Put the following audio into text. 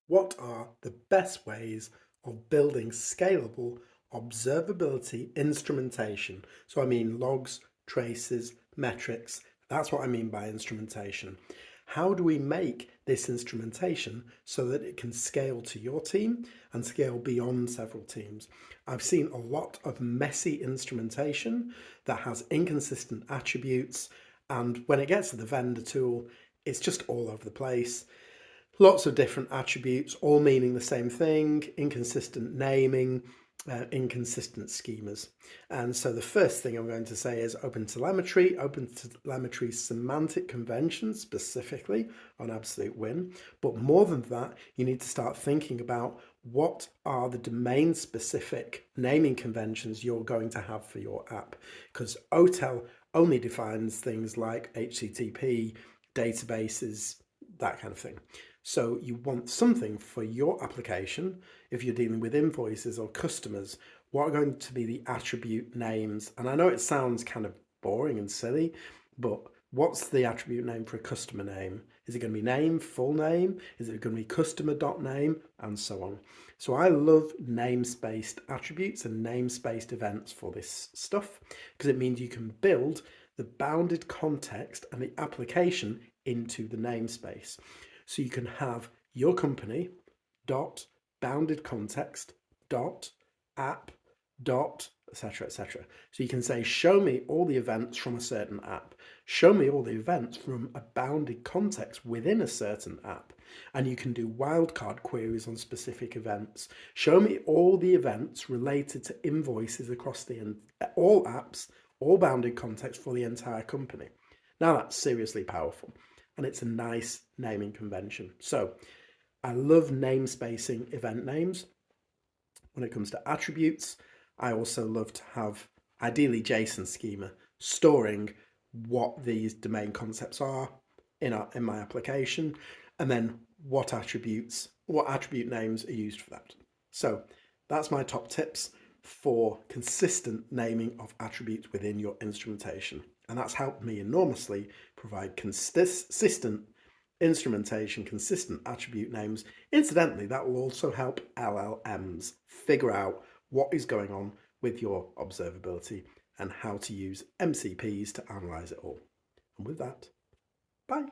What are the best ways of building scalable observability instrumentation? So I mean logs, traces, metrics. That's what I mean by instrumentation. How do we make this instrumentation so that it can scale to your team and scale beyond several teams? I've seen a lot of messy instrumentation that has inconsistent attributes, and when it gets to the vendor tool, it's just all over the place. Lots of different attributes, all meaning the same thing, inconsistent naming, inconsistent schemas. And so the first thing I'm going to say is OpenTelemetry semantic conventions specifically on Absolute Win. But more than that, you need to start thinking about what are the domain specific naming conventions you're going to have for your app. Because OTel only defines things like HTTP, databases, that kind of thing. So you want something for your application. If you're dealing with invoices or customers, what are going to be the attribute names? And I know it sounds kind of boring and silly, but what's the attribute name for a customer name? Is it going to be name, full name? Is it going to be customer.name? And so on. So I love namespaced attributes and namespaced events for this stuff because it means you can build the bounded context and the application into the namespace. So you can have your company dot bounded context dot app dot etc etc. So you can say, show me all the events from a certain app, show me all the events from a bounded context within a certain app, and you can do wildcard queries on specific events. Show me all the events related to invoices across all apps, all bounded context for the entire company. Now that's seriously powerful, and it's a nice naming convention. So I love namespacing event names. When it comes to attributes, I also love to have ideally JSON schema storing what these domain concepts are in my application, and then what attribute names are used for that. So that's my top tips for consistent naming of attributes within your instrumentation. And that's helped me enormously provide consistent instrumentation, consistent attribute names. Incidentally, that will also help LLMs figure out what is going on with your observability and how to use MCPs to analyze it all. And with that, bye.